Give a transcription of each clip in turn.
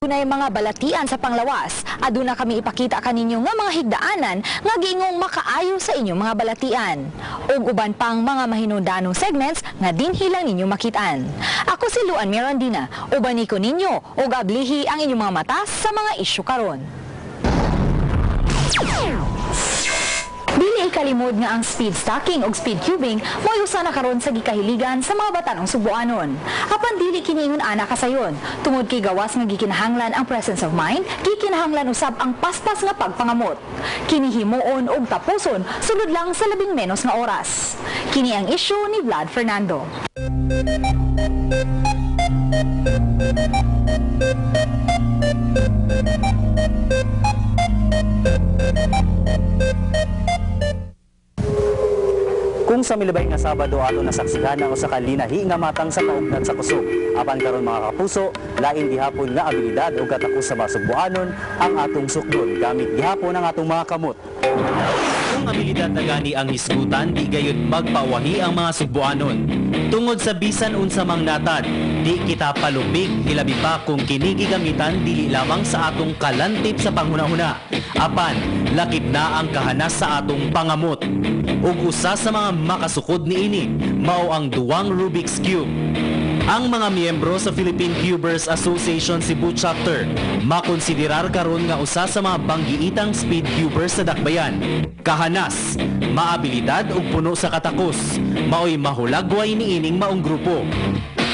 Dunay mga balatian sa panglawas. Aduna kami ipakita kaninyo nga mga higdaanan nga giingong makaayo sa inyong mga balatian. Ug uban pang mga mahinungdanong segments nga dinhi lang ninyo makitaan. Ako si Luan Mirandina, uban ko ninyo ug ablihi ang inyong mga mata sa mga isyu karon. Dili ikalimod nga ang speed stacking ug speed cubing mo'y usa na karon sa gikahiligan sa mga batanong Subuanon. Apan dili kini ingon ana kasayon. Tungod kay gawas nga gikinahanglan ang presence of mind, gikinahanglan usab ang paspas nga pagpangamot. Kini himuon ug tapuson sulod lang sa labing menos nga oras. Kini ang isyu ni Vlad Fernando. Kung sa milabay nga Sabado ato nasaksihan ang usa ka linahi nga matang sa kaugnat sa kusog. Apan karon mga kapuso, lain gihapon nga abilidad o katakos sa mga Subuanon ang atong sukdon gamit gihapon ang atong mga kamot. Kung abilidad na gani ang hisgutan, di gayud magpawahi ang mga Subuanon. Tungod sa bisan unsa mang natad, di kita palubig hilabi pa kung kini gigamitan dili lamang sa atong kalantip sa panghuna-huna. Apan, lakip na ang kahanas sa atong pangamot. Ug usa sa mga makasukod niini mao ang duwang Rubik's Cube. Ang mga miyembro sa Philippine Cubers Association Cebu Chapter makonsiderar karon nga usa sa mga banggiitang speed cubers sa dakbayan. Kahanas, maabilidad ug puno sa katakos, maoy mahulagway niining maong grupo.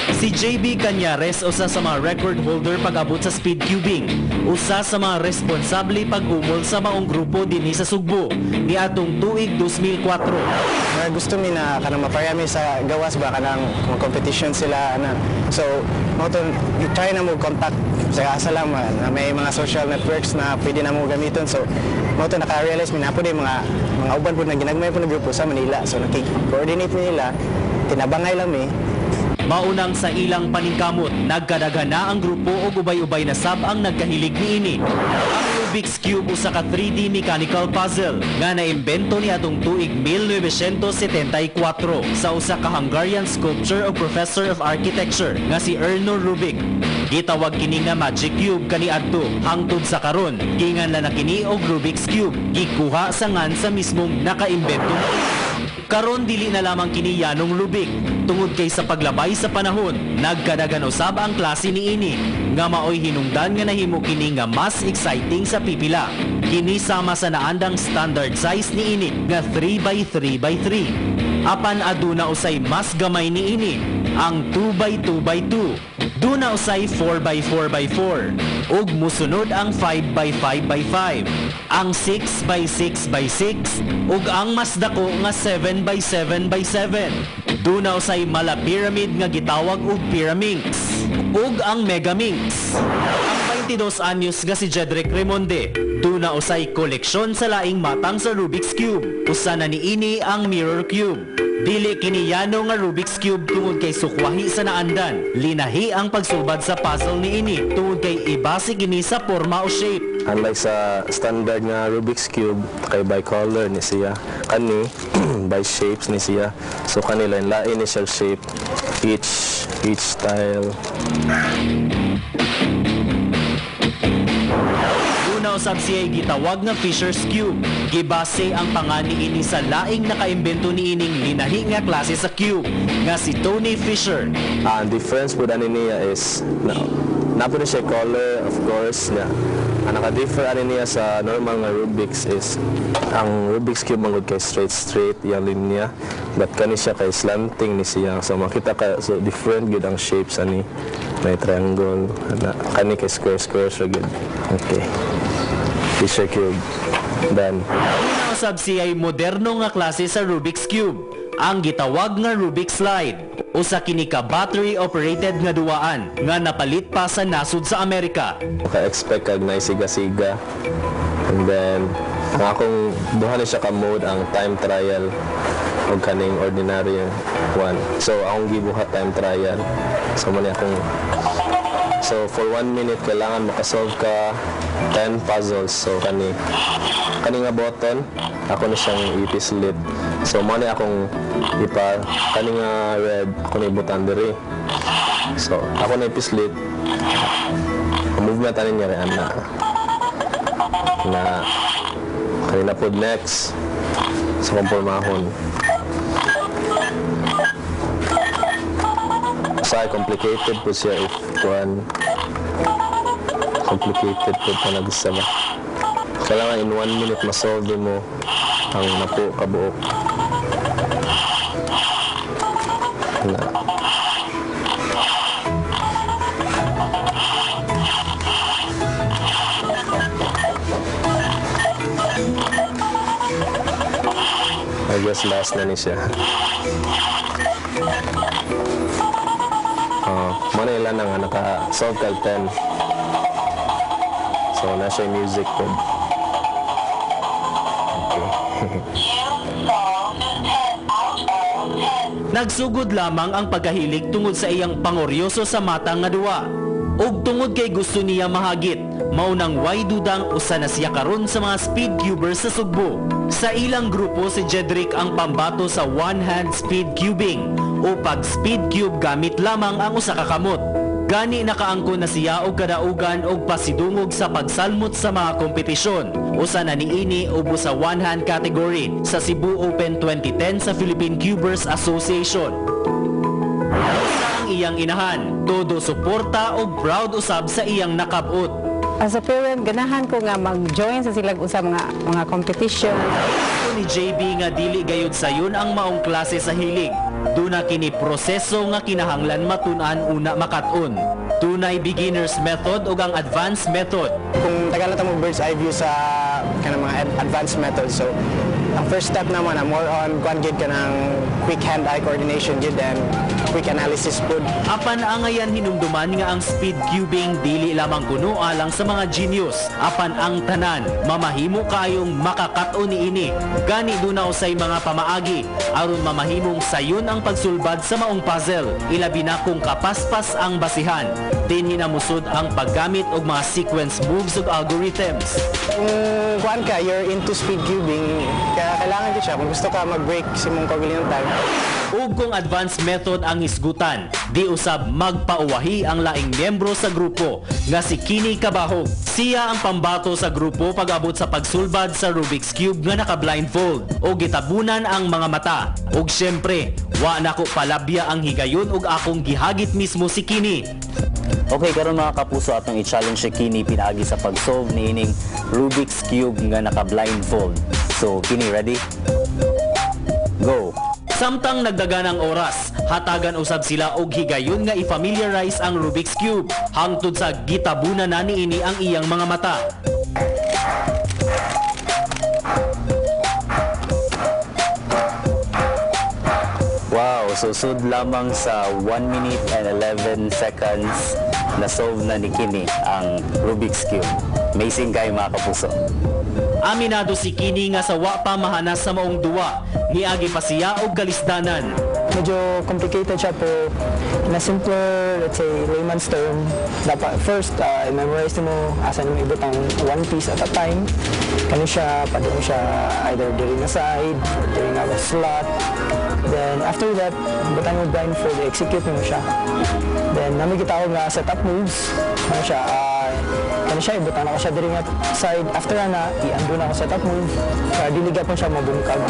Si JB Cañares, usa sa mga record holder pag-abot sa speed cubing, usa sa mga responsable pag-umol sa maong grupo dinhi sa Sugbo ni atong tuig 2004. Gusto mi na kanang maparami sa gawas ba kanang mga competition sila ana. So mo to try na mo contact sa asa lang na may mga social networks na pwede na mo gamiton. So mo to naka-realize mi na po mga uban po na ginagmay po na grupo sa Manila. So naki-coordinate mi nila, tinabangay lang mi. Maunang sa ilang paningkamot, nagkadaghan na ang grupo o ubay-ubay na sab ang nagkahilig niini. Ang Rubik's Cube usa ka 3D mechanical puzzle nga naimbento ni atong tuig 1974 sa usa ka Hungarian sculptor o professor of architecture nga si Erno Rubik. Gitawag kini nga Magic Cube kaniadto hangtod sa karon ginganlan na kini og Rubik's Cube gikuha sa ngan sa mismong nakaimbento. Karon dili na lamang kini yanong Rubik tungod kay sa paglabay sa panahon nagkadagan usab ang klase niini nga maoy hinungdan nga nahimo kini nga mas exciting sa pipila. Kini sama sa naandang standard size niini nga 3x3x3. Apan aduna usay mas gamay niini ang 2x2x2. Duna usay 4x4x4 ug musunod ang 5x5x5, ang 6x6x6 ug ang mas dako nga 7x7x7. Duna usay mala pyramid nga gitawag og pyraminx ug ang megaminx. Ang 22 anyos nga si Jedrick Remonde duna usay koleksyon sa laing matang sa Rubik's Cube. Usa na niini ang Mirror Cube. Dili kini yano nga Rubik's Cube tungod kay sukwahi sa naandan. Linahi ang pagsulbad sa puzzle niini tungod kay ibase kini sa forma o shape. Unlike sa standard nga Rubik's Cube, kay by color ni siya. Kani by shapes ni siya. So kanila lain ni siya shape each style. Usab siya gitawag nga Fisher's Cube. Gibase ang pangani ini sa laing nakaimbento niining linahi nga klase sa cube nga si Tony Fisher. Ang difference po ani niya is napo siya color of course na ang naka-differ ani niya sa normal nga Rubik's is ang Rubik's Cube mangod kay straight yung linya, but kani siya kay slanting ni siya, so makita ka so different gud ang shapes ani. May triangle kani kay square so good. Okay, Fisher Cube. Then usab siya ay moderno nga klase sa Rubik's Cube, ang gitawag nga Rubik's Slide. Usa kini ka battery operated nga duwaan nga napalit pa sa nasud sa Amerika. Maka-expect kag na siga-siga. And then ang akong duha ni siya ka mode ang time trial o kaning ordinary one. So akong gibuhat time trial. So mali akong for 1 minute kailangan makasolve ka 10 puzzles. So kani nga button ako na siyang ipislit. So mo ni akong kani nga red ako ni ibutan diri. So ako na ipislit ang movement ani niya rin na kanina po next sa kumpulmahon. Sa complicated po siya if kuan complicated po pa nagsama. Kailangan in 1 minute masolve mo ang napo kabuok. Na. I guess last na ni siya. Manila na nga naka-solve kag 10. So, nasa yung music po. Okay. Nagsugod lamang ang pagkahilig tungod sa iyang pangoryoso sa matang nga duwa. Ug tungod kay gusto niya mahagit, maunang way dudang usa na siya karon sa mga speed cubers sa Sugbo. Sa ilang grupo si Jedrick ang pambato sa one-hand speed cubing o pag-speed cube gamit lamang ang usa ka kamot. Gani nakaangko na siya og kadaugan og pasidungog sa pagsalmot sa mga kompetisyon. Usa na niini ubo sa one-hand category sa Cebu Open 2010 sa Philippine Cubers Association. Sa ang iyang inahan, todo suporta o proud usab sa iyang nakabot. As a parent, ganahan ko nga mag-join sa silang usa mga competition. Ni JB nga dili gayud sayon ang maong klase sa hilig. Duna kini proseso nga kinahanglan matun-an una makat-on. Tunay beginner's method ug ang advanced method. Kung tagal na mo bird's eye view sa kanang mga advanced methods, so ang first step naman na more on kuan gid kanang quick hand-eye coordination gid and quick analysis pod. Apan angayan hinumduman nga ang speed cubing dili lamang kuno alang sa mga genius. Apan ang tanan mamahimo kayong makakat-on niini. Gani duna usay mga pamaagi aron mamahimong sayon ang pagsulbad sa maong puzzle. Ilabi na kung kapaspas ang basihan. Din hinamusod ang paggamit og mga sequence moves ug algorithms. Kung kuan ka, you're into speed cubing, kaya kailangan ko siya kung gusto ka mag-break si mong kaugalingon time. Ug kung advanced method ang hisgutan, di usab magpauwahi ang laing miyembro sa grupo nga si Kini Kabahog. Siya ang pambato sa grupo pag-abot sa pagsulbad sa Rubik's Cube nga naka-blindfold o gitabunan ang mga mata. Ug syempre, wa nako palabya ang higayon ug akong gihagit mismo si Kini. Okay, karon mga kapuso atong i-challenge si Kini pinaagi sa pag-solve ni ining Rubik's Cube nga naka-blindfold. So, Kini, ready? Go! Samtang nagdagan ang oras, hatagan usab sila og higayon nga i-familiarize ang Rubik's Cube hangtod sa gitabunan na niini ang iyang mga mata. Wow, susud lamang sa 1 minute and 11 seconds na solve na ni Kini ang Rubik's Cube. Amazing kayo mga kapuso. Aminado si Kini nga sa wa pa mahanas sa maong duwa, niagi pa siya og kalisdanan. Medyo complicated siya pero in a simpler, let's say, layman's term, dapat first, memorize mo asa mo ibot ang one piece at a time. Kano siya, padung siya either diri na side, or diri nga slot. Then after that, butang mo blindfold, execute mo siya. Then namin gitawag nga setup moves. Ano siya, ibutang ako siya diri nga side. After na, i-undo na ako setup move. Para diliga po siya mabungkag.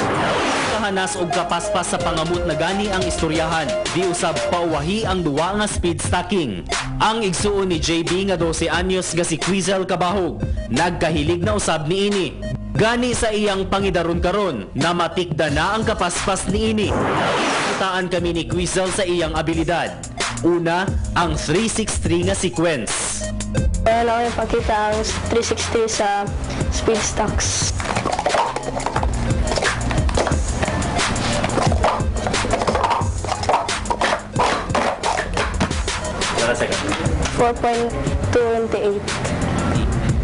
Kahanas og kapaspas sa pangamot na gani ang istoryahan, di usab pauwahi ang duwa nga speed stacking. Ang igsuon ni JB nga 12 anyos nga si Quezel Kabahog, nagkahilig na usab niini. Gani sa iyang pangidaron karon na matikda na ang kapaspas niini. Kitaan kami ni Quezel sa iyang abilidad. Una, ang 363 nga sequence. Kaya lang ipakita ang 360 sa speed stacks. Second. 4.28.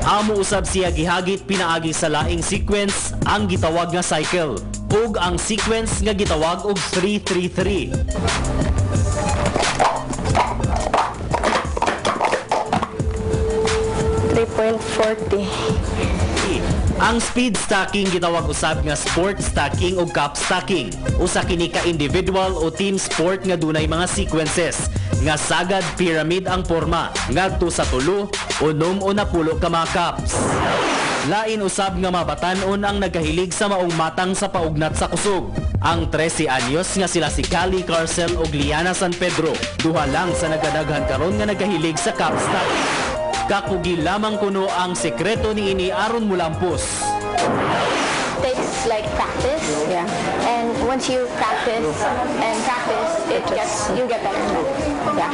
Amo usab siya gihagit pinaagi sa laing sequence ang gitawag nga cycle ug ang sequence nga gitawag og 333. 3.28. 0.40. Ang speed stacking gitawag usab nga sport stacking o cup stacking. Usa kini ka individual o team sport nga dunay mga sequences nga sagad pyramid ang forma ngadto sa 3, 6 o 10 ka mga cups. Lain usab nga mabatan-on ang nagkahilig sa maong matang sa paugnat sa kusog. Ang 13 anyos nga sila si Cali Carcel o Liana San Pedro, duha lang sa nagadaghan karon nga nagkahilig sa cup stacking. Kakugi lamang kuno ang sekreto ni ini aron mulampos. Takes like practice. Yeah. And once you practice and practice, you get better. Yeah.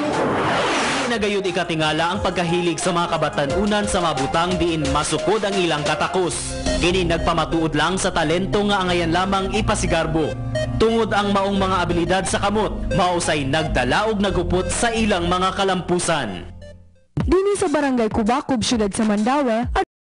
Nagayud ikatingala ang pagkahilig sa mga kabatan-unan sa mabutang diin masukod ang ilang katakos. Kini nagpamatuod lang sa talento nga angayan lamang ipasigarbo. Tungod ang maong mga abilidad sa kamot, mausay nagdala og nagupot sa ilang mga kalampusan. Dini sa Barangay Kubacob, siyudad sa Mandaue,